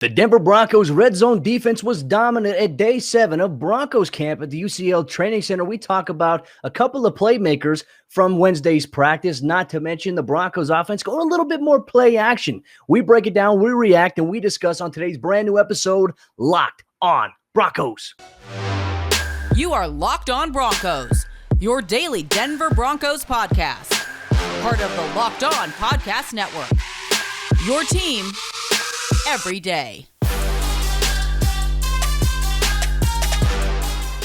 The Denver Broncos red zone defense was dominant at day 7 of Broncos Camp at the UCL Training Center. We talk about a couple of playmakers from Wednesday's practice, not to mention the Broncos offense going a little bit more play action. We break it down, we react, and we discuss on today's brand new episode, Locked On Broncos. You are Locked On Broncos, your daily Denver Broncos podcast. Part of the Locked On Podcast Network. Your team every day.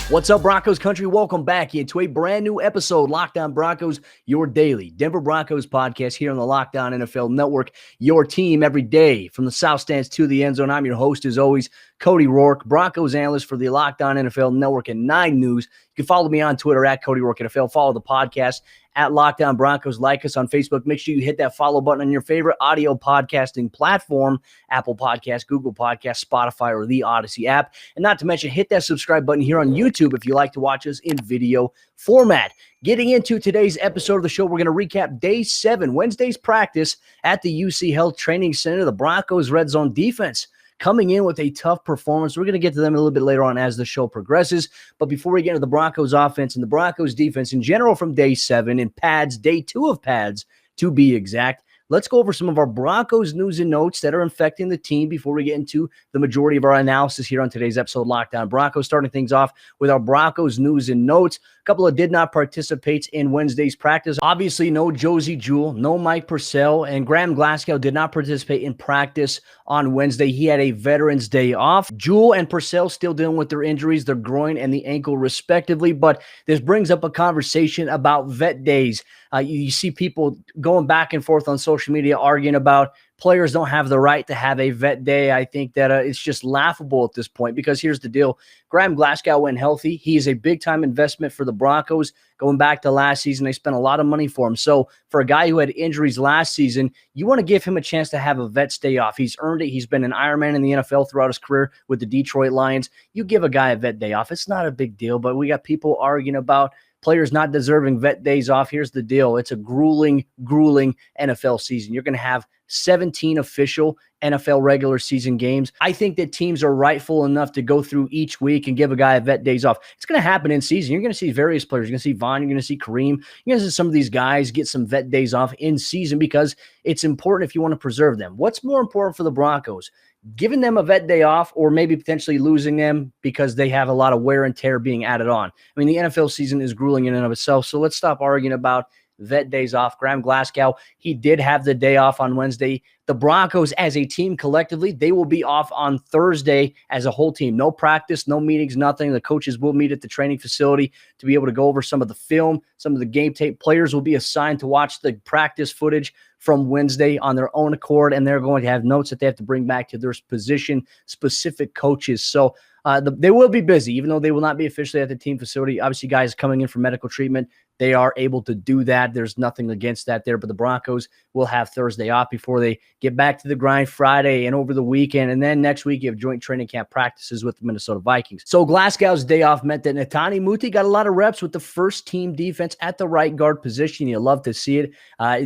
What's up, Broncos country? Welcome back into a brand new episode, Locked On Broncos, your daily Denver Broncos podcast here on the Locked On NFL Network, your team every day from the South Stands to the end zone. I'm your host, as always, Cody Roark, Broncos analyst for the Locked On NFL Network and 9 News. You can follow me on Twitter at Cody Roark NFL. Follow the podcast at Locked On Broncos. Like us on Facebook. Make sure you hit that follow button on your favorite audio podcasting platform, Apple Podcasts, Google Podcasts, Spotify, or the Odyssey app. And not to mention, hit that subscribe button here on YouTube if you like to watch us in video format. Getting into today's episode of the show, we're going to recap Day 7, Wednesday's practice at the UC Health Training Center. The Broncos red zone defense coming in with a tough performance. We're going to get to them a little bit later on as the show progresses. But before we get into the Broncos offense and the Broncos defense in general from Day 7 and pads, Day 2 of pads to be exact, let's go over some of our Broncos news and notes that are affecting the team before we get into the majority of our analysis here on today's episode, Locked On Broncos. Starting things off with our Broncos news and notes. A couple of did not participate in Wednesday's practice. Obviously, no Josie Jewell, no Mike Purcell, and Graham Glasgow did not participate in practice on Wednesday. He had a Veterans Day off. Jewell and Purcell still dealing with their injuries, their groin and the ankle respectively, but this brings up a conversation about vet days. You see people going back and forth on social media arguing about players don't have the right to have a vet day. I think that it's just laughable at this point because here's the deal. Graham Glasgow went healthy. He is a big-time investment for the Broncos. Going back to last season, they spent a lot of money for him. So for a guy who had injuries last season, you want to give him a chance to have a vet's day off. He's earned it. He's been an Ironman in the NFL throughout his career with the Detroit Lions. You give a guy a vet day off. It's not a big deal, but we got people arguing about players not deserving vet days off. Here's the deal. It's a grueling NFL season. You're going to have 17 official NFL regular season games. I think that teams are rightful enough to go through each week and give a guy a vet days off. It's going to happen in season. You're going to see various players. You're going to see Vaughn. You're going to see Kareem. You're going to see some of these guys get some vet days off in season because it's important if you want to preserve them. What's more important for the Broncos? Giving them a vet day off or maybe potentially losing them because they have a lot of wear and tear being added on. I mean, the NFL season is grueling in and of itself, so let's stop arguing about vet days off. Graham Glasgow, he did have the day off on Wednesday. The Broncos as a team collectively, they will be off on Thursday as a whole team. No practice, no meetings, nothing. The coaches will meet at the training facility to be able to go over some of the film, some of the game tape. Players will be assigned to watch the practice footage from Wednesday on their own accord, and they're going to have notes that they have to bring back to their position-specific coaches. So they will be busy, even though they will not be officially at the team facility. Obviously, guys coming in for medical treatment, they are able to do that. There's nothing against that there, but the Broncos will have Thursday off before they get back to the grind Friday and over the weekend. And then next week, you have joint training camp practices with the Minnesota Vikings. So Glasgow's day off meant that Netani Muti got a lot of reps with the first team defense at the right guard position. You love to see it.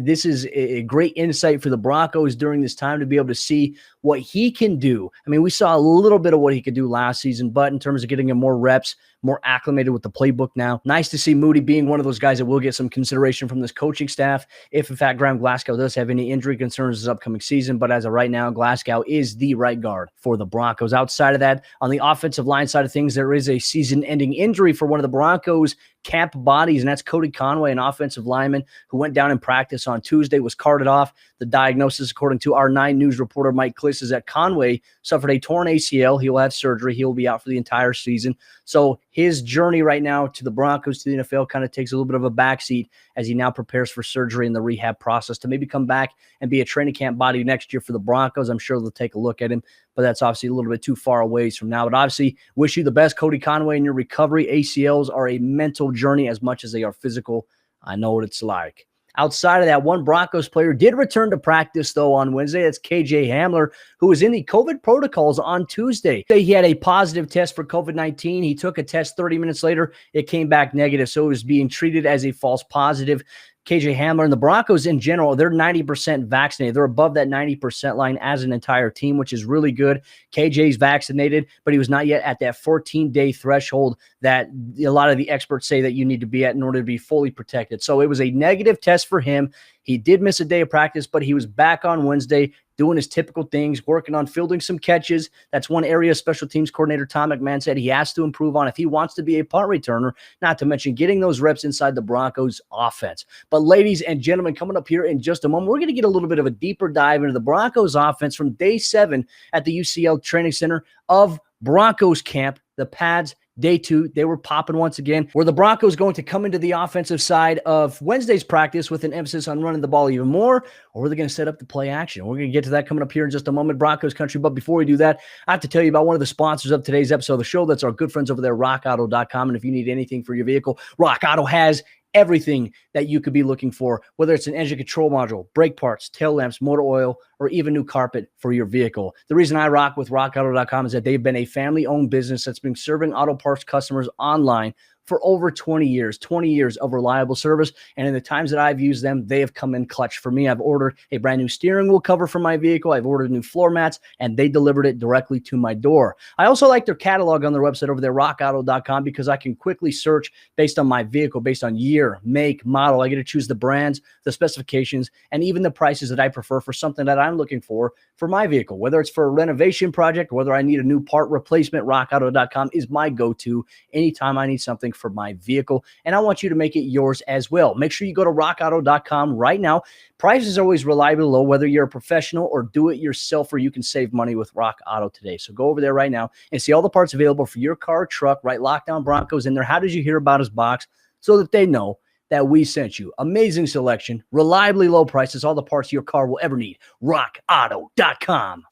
This is a great insight for the Broncos during this time to be able to see what he can do. I mean, we saw a little bit of what he could do last season, but in terms of getting him more reps, more acclimated with the playbook now. Nice to see Moody being one of those guys that will get some consideration from this coaching staff if, in fact, Graham Glasgow does have any injury concerns this upcoming season. But as of right now, Glasgow is the right guard for the Broncos. Outside of that, on the offensive line side of things, there is a season-ending injury for one of the Broncos camp bodies, and that's Cody Conway, an offensive lineman who went down in practice on Tuesday, was carted off. The diagnosis, according to our 9 News reporter Mike Kliss, is that Conway suffered a torn ACL. He will have surgery. He will be out for the entire season. So his journey right now to the Broncos, to the NFL, kind of takes a little bit of a backseat as he now prepares for surgery in the rehab process to maybe come back and be a training camp body next year for the Broncos. I'm sure they'll take a look at him, but that's obviously a little bit too far away from now. But obviously, wish you the best, Cody Conway, in your recovery. ACLs are a mental journey as much as they are physical. I know what it's like. Outside of that, one Broncos player did return to practice, though, on Wednesday. That's KJ Hamler, who was in the COVID protocols on Tuesday. He had a positive test for COVID-19. He took a test 30 minutes later. It came back negative, so it was being treated as a false positive. KJ Hamler, and the Broncos in general, they're 90% vaccinated. They're above that 90% line as an entire team, which is really good. KJ's vaccinated, but he was not yet at that 14-day threshold that a lot of the experts say that you need to be at in order to be fully protected. So it was a negative test for him. He did miss a day of practice, but he was back on Wednesday doing his typical things, working on fielding some catches. That's one area special teams coordinator Tom McMahon said he has to improve on if he wants to be a punt returner, not to mention getting those reps inside the Broncos offense. But ladies and gentlemen, coming up here in just a moment, we're going to get a little bit of a deeper dive into the Broncos offense from day 7 at the UCL Training Center of Broncos Camp. The pads, day 2, they were popping once again. Were the Broncos going to come into the offensive side of Wednesday's practice with an emphasis on running the ball even more, or were they going to set up the play action? We're going to get to that coming up here in just a moment, Broncos country. But before we do that, I have to tell you about one of the sponsors of today's episode of the show. That's our good friends over there, rockauto.com. And if you need anything for your vehicle, Rock Auto has everything that you could be looking for, whether it's an engine control module, brake parts, tail lamps, motor oil, or even new carpet for your vehicle. The reason I rock with rockauto.com is that they've been a family-owned business that's been serving auto parts customers online for over 20 years of reliable service. And in the times that I've used them, they have come in clutch for me. I've ordered a brand new steering wheel cover for my vehicle. I've ordered new floor mats, and they delivered it directly to my door. I also like their catalog on their website over there, rockauto.com, because I can quickly search based on my vehicle, based on year, make, model. I get to choose the brands, the specifications, and even the prices that I prefer for something that I'm looking for my vehicle. Whether it's for a renovation project, whether I need a new part replacement, rockauto.com is my go-to anytime I need something for my vehicle, and I want you to make it yours as well. Make sure you go to rockauto.com right now. Prices are always reliably low, whether you're a professional or do-it-yourselfer. You can save money with Rock Auto today. So go over there right now and see all the parts available for your car, truck, right? Lockdown Broncos in there. How did you hear about us box? So that they know that we sent you. Amazing selection, reliably low prices, all the parts your car will ever need. rockauto.com.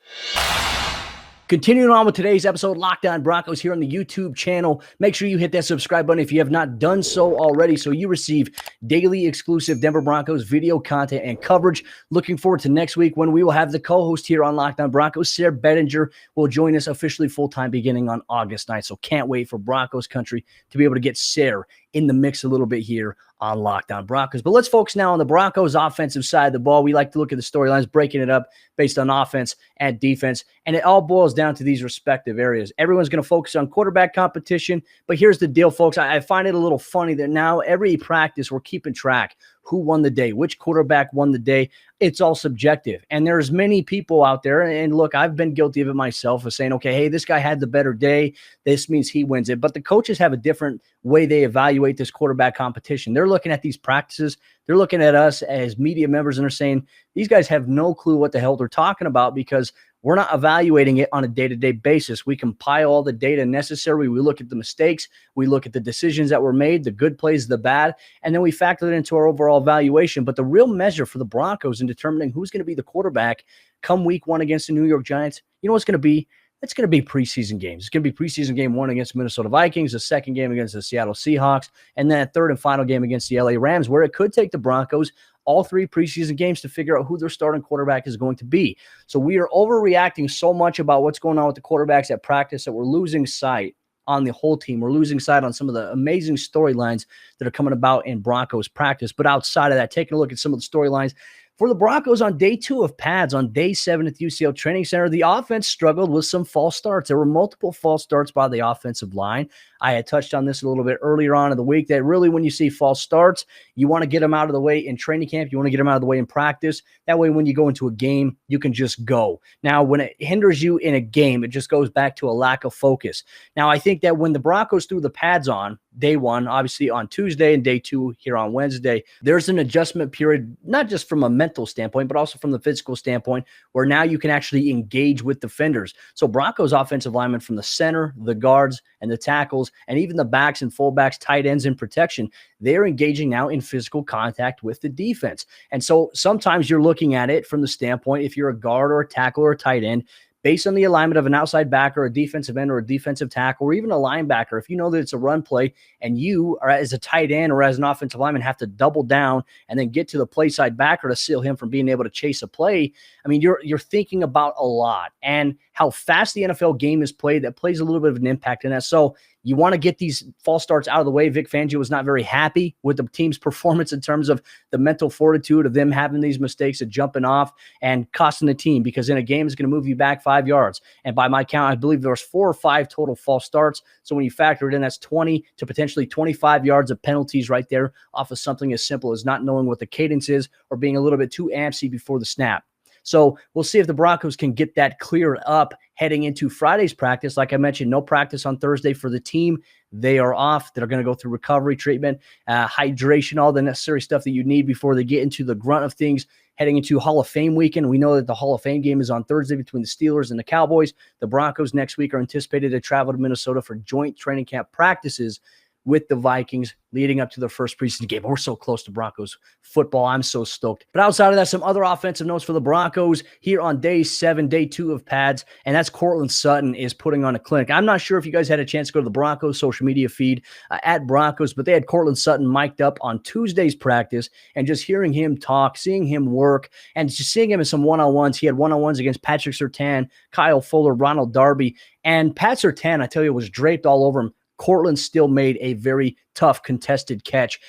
Continuing on with today's episode, Locked On Broncos here on the YouTube channel. Make sure you hit that subscribe button if you have not done so already so you receive daily exclusive Denver Broncos video content and coverage. Looking forward to next week when we will have the co-host here on Locked On Broncos. Sarah Bettinger will join us officially full-time beginning on August 9th. So can't wait for Broncos country to be able to get Sarah in the mix a little bit here on Locked On Broncos. But let's focus now on the Broncos offensive side of the ball. We like to look at the storylines, breaking it up based on offense and defense, and it all boils down to these respective areas. Everyone's going to focus on quarterback competition, but here's the deal, folks. I find it a little funny that now every practice we're keeping track who won the day, which quarterback won the day. It's all subjective. And there's many people out there, and look, I've been guilty of it myself, of saying, okay, hey, this guy had the better day. This means he wins it. But the coaches have a different way they evaluate this quarterback competition. They're looking at these practices. They're looking at us as media members, and they're saying, these guys have no clue what the hell they're talking about because we're not evaluating it on a day-to-day basis. We compile all the data necessary. We look at the mistakes. We look at the decisions that were made, the good plays, the bad, and then we factor it into our overall evaluation. But the real measure for the Broncos in determining who's going to be the quarterback come week 1 against the New York Giants, you know what's going to be? It's going to be preseason games. It's going to be preseason game 1 against Minnesota Vikings, the second game against the Seattle Seahawks, and then a third and final game against the LA Rams, where it could take the Broncos all 3 preseason games to figure out who their starting quarterback is going to be. So we are overreacting so much about what's going on with the quarterbacks at practice that we're losing sight on the whole team. We're losing sight on some of the amazing storylines that are coming about in Broncos practice. But outside of that, taking a look at some of the storylines for the Broncos on day 2 of pads, on day 7 at the UCL Training Center, the offense struggled with some false starts. There were multiple false starts by the offensive line. I had touched on this a little bit earlier on in the week that really when you see false starts, you want to get them out of the way in training camp. You want to get them out of the way in practice. That way, when you go into a game, you can just go. Now, when it hinders you in a game, it just goes back to a lack of focus. Now, I think that when the Broncos threw the pads on, day 1, obviously on Tuesday, and day 2 here on Wednesday, there's an adjustment period, not just from a mental standpoint, but also from the physical standpoint, where now you can actually engage with defenders. So Broncos offensive linemen from the center, the guards, and the tackles, and even the backs and fullbacks, tight ends in protection, they're engaging now in physical contact with the defense. And so sometimes you're looking at it from the standpoint, if you're a guard or a tackle or a tight end, based on the alignment of an outside backer, a defensive end, or a defensive tackle, or even a linebacker, if you know that it's a run play and you, or as a tight end or as an offensive lineman, have to double down and then get to the play side backer to seal him from being able to chase a play, I mean, you're thinking about a lot. And how fast the NFL game is played, that plays a little bit of an impact in that. So You want to get these false starts out of the way. Vic Fangio was not very happy with the team's performance in terms of the mental fortitude of them having these mistakes of jumping off and costing the team, because in a game, it's going to move you back 5 yards. And by my count, I believe there was 4 or 5 total false starts. So when you factor it in, that's 20 to potentially 25 yards of penalties right there off of something as simple as not knowing what the cadence is or being a little bit too antsy before the snap. So we'll see if the Broncos can get that cleared up heading into Friday's practice. Like I mentioned, no practice on Thursday for the team. They are off. They're going to go through recovery treatment, hydration, all the necessary stuff that you need before they get into the grunt of things heading into Hall of Fame weekend. We know that the Hall of Fame game is on Thursday between the Steelers and the Cowboys. The Broncos next week are anticipated to travel to Minnesota for joint training camp practices with the Vikings leading up to their first preseason game. We're so close to Broncos football. I'm so stoked. But outside of that, some other offensive notes for the Broncos here on day 7, day 2 of pads, and that's Courtland Sutton is putting on a clinic. I'm not sure if you guys had a chance to go to the Broncos social media feed at Broncos, but they had Courtland Sutton mic'd up on Tuesday's practice, and just hearing him talk, seeing him work, and just seeing him in some one-on-ones. He had one-on-ones against Patrick Surtain, Kyle Fuller, Ronald Darby, and Pat Surtain, I tell you, was draped all over him. Courtland still made a very tough contested catch,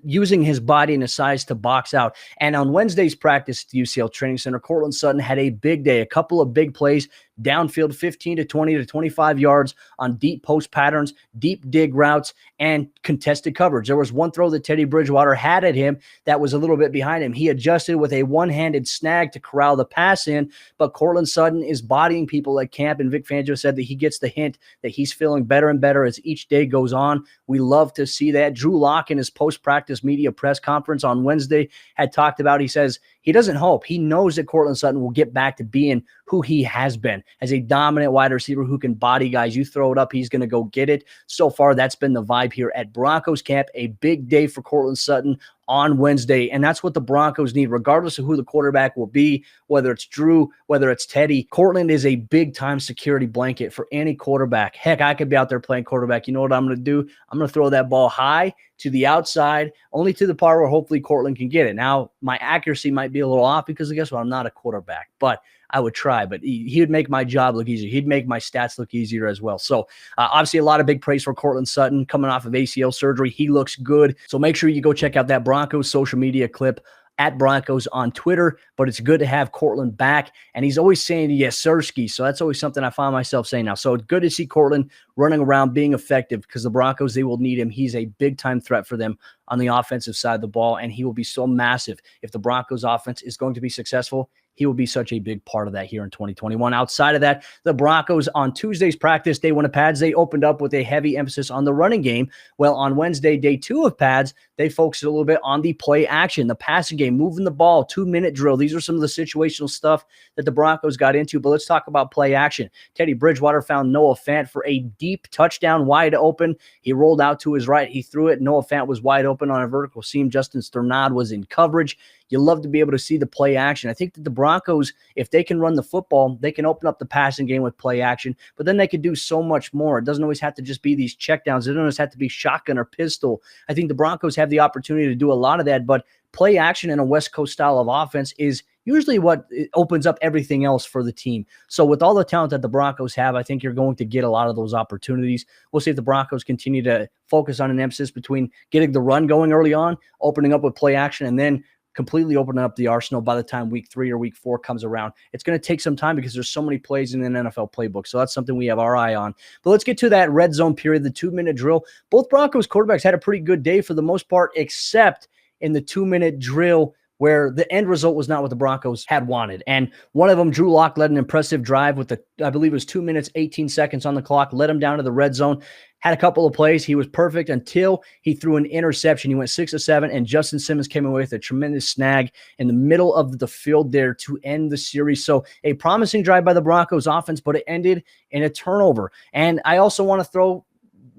using his body and his size to box out. And on Wednesday's practice at the UCL Training Center, Courtland Sutton had a big day, a couple of big plays, downfield 15 to 20 to 25 yards on deep post patterns, deep dig routes, and contested coverage. There was one throw that Teddy Bridgewater had at him that was a little bit behind him. He adjusted with a one-handed snag to corral the pass in, but Courtland Sutton is bodying people at camp, and Vic Fangio said that he gets the hint that he's feeling better and better as each day goes on. We love to see that. Drew Lock in his post-practice media press conference on Wednesday had talked about, he says, he doesn't hope. He knows that Courtland Sutton will get back to being who he has been as a dominant wide receiver who can body guys. You throw it up, he's going to go get it. So far, that's been the vibe here at Broncos Camp. A big day for Courtland Sutton on Wednesday, and that's what the Broncos need, regardless of who the quarterback will be, whether it's Drew, whether it's Teddy. Courtland is a big-time security blanket for any quarterback. Heck, I could be out there playing quarterback. You know what I'm going to do? I'm going to throw that ball high to the outside, only to the part where hopefully Courtland can get it. Now, my accuracy might be a little off because guess what? I'm not a quarterback, but I would try, but he would make my job look easier. He'd make my stats look easier as well. So obviously a lot of big praise for Courtland Sutton coming off of ACL surgery. He looks good. So make sure you go check out that Broncos social media clip at Broncos on Twitter, but it's good to have Courtland back. And he's always saying yes, sirski. So that's always something I find myself saying now. So it's good to see Courtland running around being effective, because the Broncos, they will need him. He's a big-time threat for them on the offensive side of the ball, and he will be so massive. If the Broncos offense is going to be successful, he will be such a big part of that here in 2021. Outside of that, the Broncos on Tuesday's practice, day 1 of pads, they opened up with a heavy emphasis on the running game. Well, on Wednesday, day 2 of pads, they focused a little bit on the play action, the passing game, moving the ball, 2-minute drill. These are some of the situational stuff that the Broncos got into, but let's talk about play action. Teddy Bridgewater found Noah Fant for a deep touchdown wide open. He rolled out to his right. He threw it. Noah Fant was wide open on a vertical seam. Justin Sternad was in coverage. You love to be able to see the play action. I think that the Broncos, if they can run the football, they can open up the passing game with play action, but then they could do so much more. It doesn't always have to just be these checkdowns. It doesn't always have to be shotgun or pistol. I think the Broncos have the opportunity to do a lot of that, but play action in a West Coast style of offense is usually what opens up everything else for the team. So with all the talent that the Broncos have, I think you're going to get a lot of those opportunities. We'll see if the Broncos continue to focus on an emphasis between getting the run going early on, opening up with play action, and then completely opening up the arsenal by the time week 3 or week 4 comes around. It's going to take some time because there's so many plays in an NFL playbook. So that's something we have our eye on. But let's get to that red zone period, the 2-minute drill. Both Broncos quarterbacks had a pretty good day for the most part, except in the 2-minute drill, where the end result was not what the Broncos had wanted. And one of them, Drew Lock, led an impressive drive with I believe it was 2 minutes, 18 seconds on the clock, led him down to the red zone, had a couple of plays. He was perfect until he threw an interception. He went 6 of 7, and Justin Simmons came away with a tremendous snag in the middle of the field there to end the series. So a promising drive by the Broncos offense, but it ended in a turnover. And I also want to throw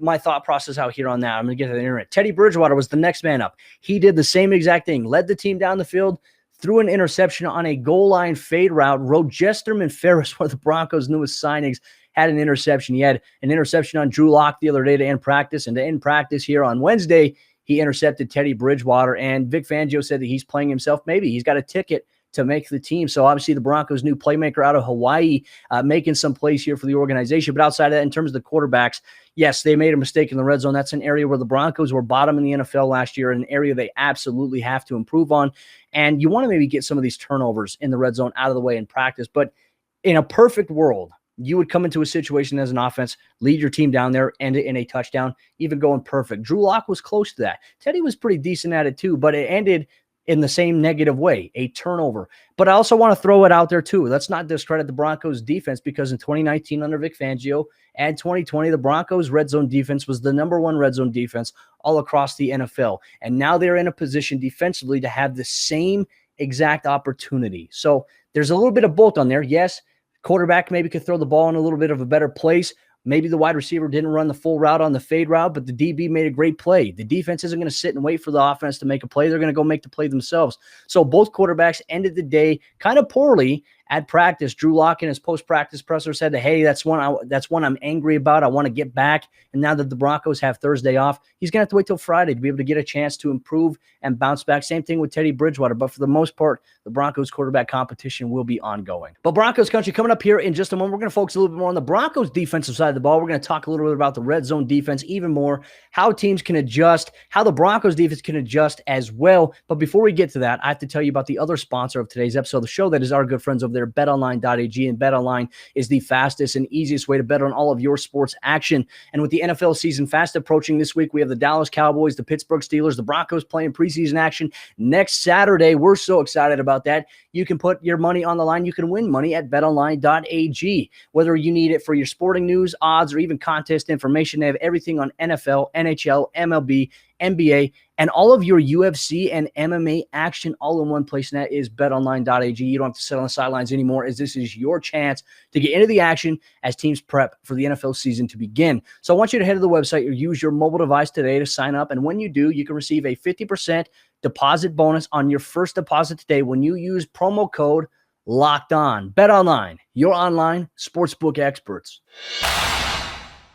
my thought process out here on that. I'm going to get to the internet. Teddy Bridgewater was the next man up. He did the same exact thing, led the team down the field, threw an interception on a goal line fade route. Jesterman Ferris, one of the Broncos' newest signings, had an interception. He had an interception on Drew Lock the other day to end practice, and to end practice here on Wednesday, he intercepted Teddy Bridgewater, and Vic Fangio said that he's playing himself. Maybe he's got a ticket to make the team. So obviously the Broncos' new playmaker out of Hawaii making some plays here for the organization. But outside of that, in terms of the quarterbacks, yes, they made a mistake in the red zone. That's an area where the Broncos were bottom in the NFL last year, an area they absolutely have to improve on. And you want to maybe get some of these turnovers in the red zone out of the way in practice. But in a perfect world, you would come into a situation as an offense, lead your team down there, end it in a touchdown, even going perfect. Drew Lock was close to that. Teddy was pretty decent at it too, but it ended in the same negative way, a turnover. But I also want to throw it out there too. Let's not discredit the Broncos defense, because in 2019 under Vic Fangio and 2020, the Broncos red zone defense was the number one red zone defense all across the NFL. And now they're in a position defensively to have the same exact opportunity. So there's a little bit of both on there. Yes, quarterback maybe could throw the ball in a little bit of a better place. Maybe the wide receiver didn't run the full route on the fade route, but the DB made a great play. The defense isn't going to sit and wait for the offense to make a play. They're going to go make the play themselves. So both quarterbacks ended the day kind of poorly at practice. Drew Lock in his post-practice presser said, hey, that's one I'm angry about. I want to get back. And now that the Broncos have Thursday off, he's going to have to wait till Friday to be able to get a chance to improve and bounce back. Same thing with Teddy Bridgewater. But for the most part, the Broncos quarterback competition will be ongoing. But Broncos country, coming up here in just a moment, we're going to focus a little bit more on the Broncos defensive side of the ball. We're going to talk a little bit about the red zone defense, even more, how teams can adjust, how the Broncos defense can adjust as well. But before we get to that, I have to tell you about the other sponsor of today's episode of the show. That is our good friends over there, betonline.ag. And BetOnline is the fastest and easiest way to bet on all of your sports action. And with the NFL season fast approaching this week, we have the Dallas Cowboys, the Pittsburgh Steelers, the Broncos playing preseason action next Saturday. We're so excited about that. You can put your money on the line. You can win money at betonline.ag. Whether you need it for your sporting news, odds, or even contest information, they have everything on NFL, NHL, MLB, NBA, and all of your UFC and MMA action all in one place, and that is betonline.ag. You don't have to sit on the sidelines anymore, as this is your chance to get into the action as teams prep for the NFL season to begin. So I want you to head to the website or use your mobile device today to sign up, and when you do, you can receive a 50% deposit bonus on your first deposit today when you use promo code LOCKEDON. BetOnline, your online sportsbook experts.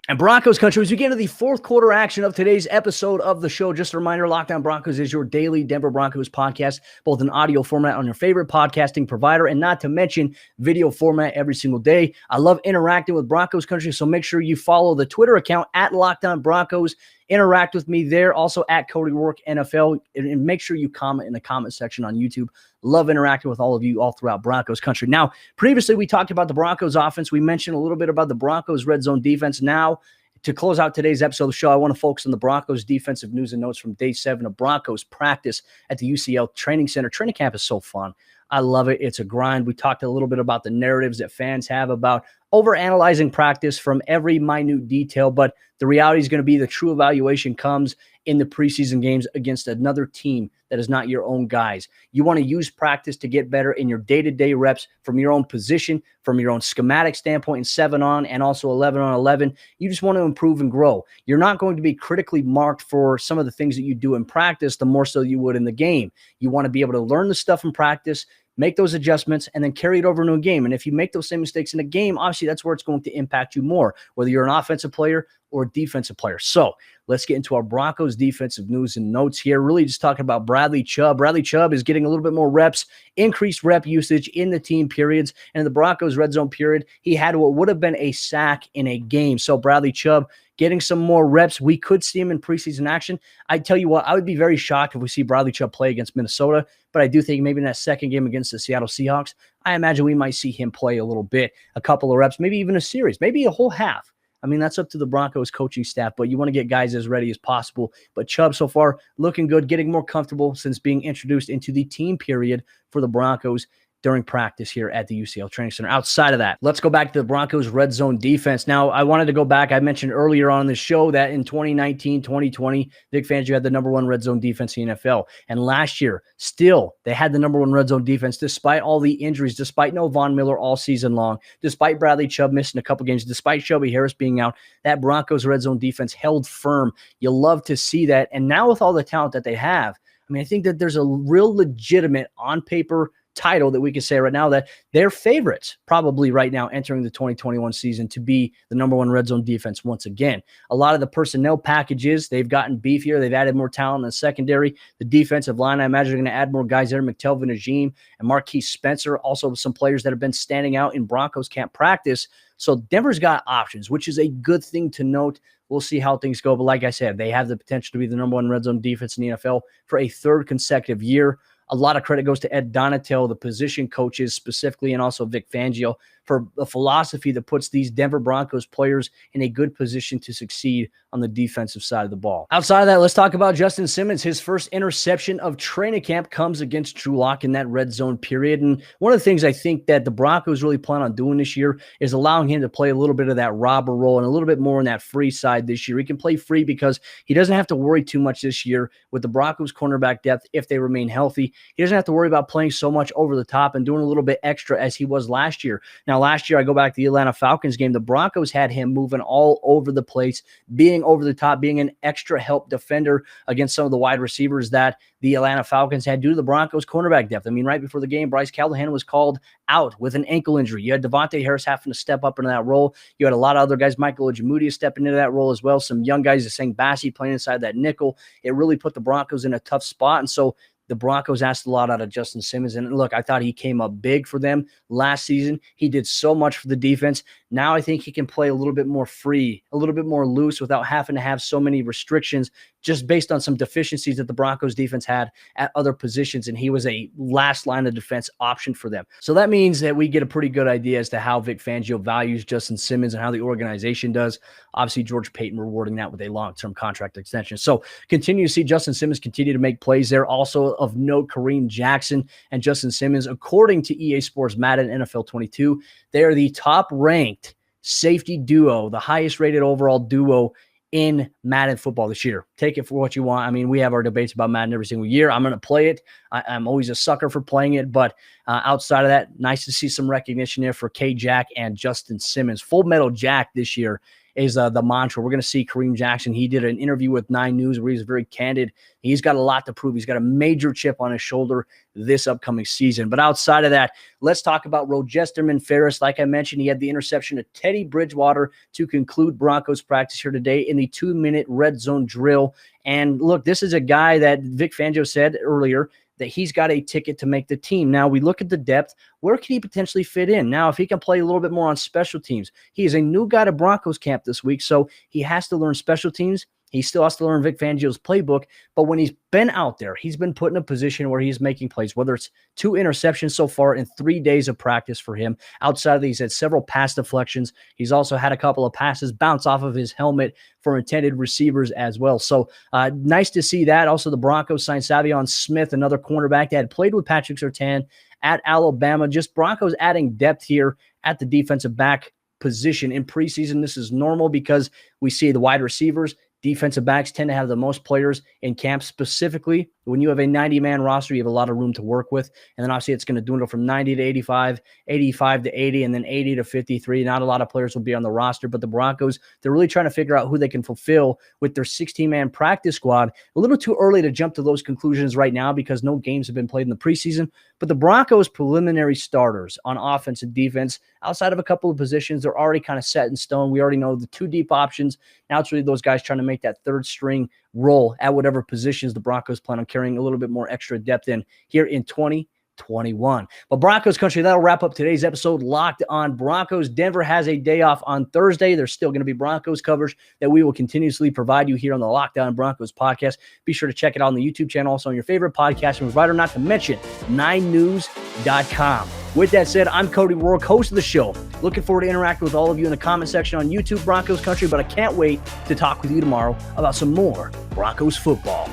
And Broncos country, as we get into the fourth quarter action of today's episode of the show, just a reminder, Locked On Broncos is your daily Denver Broncos podcast, both in audio format on your favorite podcasting provider, and not to mention video format every single day. I love interacting with Broncos country, so make sure you follow the Twitter account at Locked On Broncos. Interact with me there, also at Cody Roark NFL, and make sure you comment in the comment section on YouTube. Love interacting with all of you all throughout Broncos country. Now, previously we talked about the Broncos offense. We mentioned a little bit about the Broncos red zone defense. Now, to close out today's episode of the show, I want to focus on the Broncos defensive news and notes from day 7 of Broncos practice at the UCL Training Center. Training camp is so fun. I love it. It's a grind. We talked a little bit about the narratives that fans have about overanalyzing practice from every minute detail, but the reality is going to be the true evaluation comes in the preseason games against another team that is not your own guys. You want to use practice to get better in your day-to-day reps from your own position, from your own schematic standpoint in 7 on and also 11 on 11. You just want to improve and grow. You're not going to be critically marked for some of the things that you do in practice, the more so you would in the game. You want to be able to learn the stuff in practice, make those adjustments, and then carry it over into a game. And if you make those same mistakes in a game, obviously that's where it's going to impact you more, whether you're an offensive player or a defensive player. So let's get into our Broncos defensive news and notes here. Really just talking about Bradley Chubb. Bradley Chubb is getting a little bit more reps, increased rep usage in the team periods. And in the Broncos red zone period, he had what would have been a sack in a game. So Bradley Chubb getting some more reps. We could see him in preseason action. I tell you what, I would be very shocked if we see Bradley Chubb play against Minnesota, but I do think maybe in that second game against the Seattle Seahawks, I imagine we might see him play a little bit, a couple of reps, maybe even a series, maybe a whole half. I mean, that's up to the Broncos coaching staff, but you want to get guys as ready as possible. But Chubb so far looking good, getting more comfortable since being introduced into the team period for the Broncos during practice here at the UCL Training Center. Outside of that, let's go back to the Broncos red zone defense. Now, I wanted to go back. I mentioned earlier on the show that in 2019, 2020, Vic Fangio had the number 1 red zone defense in the NFL. And last year, still, they had the number 1 red zone defense despite all the injuries, despite no Von Miller all season long, despite Bradley Chubb missing a couple games, despite Shelby Harris being out. That Broncos red zone defense held firm. You love to see that. And now with all the talent that they have, I mean, I think that there's a real legitimate on paper title that we can say right now that they're favorites probably right now entering the 2021 season to be the number one red zone defense once again. A lot of the personnel packages, they've gotten beefier. They've added more talent in the secondary. The defensive line, I imagine, are going to add more guys there. McTelvin Najim and Marquise Spencer, also some players that have been standing out in Broncos camp practice. So Denver's got options, which is a good thing to note. We'll see how things go. But like I said, they have the potential to be the number one red zone defense in the NFL for a third consecutive year. A lot of credit goes to Ed Donatel, the position coaches specifically, and also Vic Fangio for a philosophy that puts these Denver Broncos players in a good position to succeed on the defensive side of the ball. Outside of that, let's talk about Justin Simmons. His first interception of training camp comes against Drew Lock in that red zone period. And one of the things I think that the Broncos really plan on doing this year is allowing him to play a little bit of that robber role and a little bit more on that free side this year. He can play free because he doesn't have to worry too much this year with the Broncos cornerback depth if they remain healthy. He doesn't have to worry about playing so much over the top and doing a little bit extra as he was last year. Now, last year, I go back to the Atlanta Falcons game. The Broncos had him moving all over the place, being over the top, being an extra help defender against some of the wide receivers that the Atlanta Falcons had due to the Broncos cornerback depth. I mean, right before the game, Bryce Callahan was called out with an ankle injury. You had Devontae Harris having to step up into that role. You had a lot of other guys, Michael Ojemudia stepping into that role as well. Some young guys, Aseng Bassey playing inside that nickel. It really put the Broncos in a tough spot. And so the Broncos asked a lot out of Justin Simmons. And look, I thought he came up big for them last season. He did so much for the defense. Now I think he can play a little bit more free, a little bit more loose without having to have so many restrictions just based on some deficiencies that the Broncos defense had at other positions. And he was a last line of defense option for them. So that means that we get a pretty good idea as to how Vic Fangio values Justin Simmons and how the organization does. Obviously, George Payton rewarding that with a long-term contract extension. So continue to see Justin Simmons continue to make plays there. Also of note, Kareem Jackson and Justin Simmons, according to EA Sports Madden NFL 22, they are the top-ranked safety duo, the highest-rated overall duo in Madden football this year. Take it for what you want. I mean, we have our debates about Madden every single year. I'm going to play it. I'm always a sucker for playing it, but outside of that, nice to see some recognition there for K-Jack and Justin Simmons. Full Metal Jack this year is the mantra. We're going to see Kareem Jackson. He did an interview with 9 News where he's very candid. He's got a lot to prove. He's got a major chip on his shoulder this upcoming season. But outside of that, let's talk about Rojesterman Ferris. Like I mentioned, he had the interception of Teddy Bridgewater to conclude Broncos practice here today in the 2-minute red zone drill. And look, this is a guy that Vic Fangio said earlier that he's got a ticket to make the team. Now, we look at the depth. Where can he potentially fit in? Now, if he can play a little bit more on special teams, he is a new guy to Broncos camp this week, so he has to learn special teams. He still has to learn Vic Fangio's playbook, but when he's been out there, he's been put in a position where he's making plays, whether it's 2 interceptions so far in 3 days of practice for him. Outside of these, he's had several pass deflections. He's also had a couple of passes bounce off of his helmet for intended receivers as well. So nice to see that. Also, the Broncos signed Savion Smith, another cornerback that had played with Patrick Surtain at Alabama. Just Broncos adding depth here at the defensive back position in preseason. This is normal because we see the wide receivers, defensive backs tend to have the most players in camp. Specifically, when you have a 90-man roster, you have a lot of room to work with. And then obviously it's going to dwindle from 90 to 85, 85 to 80, and then 80 to 53. Not a lot of players will be on the roster, but the Broncos, they're really trying to figure out who they can fulfill with their 16-man practice squad. A little too early to jump to those conclusions right now because no games have been played in the preseason. But the Broncos' preliminary starters on offense and defense, outside of a couple of positions, they're already kind of set in stone. We already know the 2 deep options. Now it's really those guys trying to make that third string role at whatever positions the Broncos plan on carrying a little bit more extra depth in here in 2021. But Broncos country, that'll wrap up today's episode Locked on Broncos. Denver has a day off on Thursday. There's still going to be Broncos coverage that we will continuously provide you here on the Locked on Broncos podcast. Be sure to check it out on the YouTube channel, also on your favorite podcasting provider, not to mention 9news.com. With that said, I'm Cody Roark, host of the show. Looking forward to interacting with all of you in the comment section on YouTube, Broncos country, but I can't wait to talk with you tomorrow about some more Broncos football.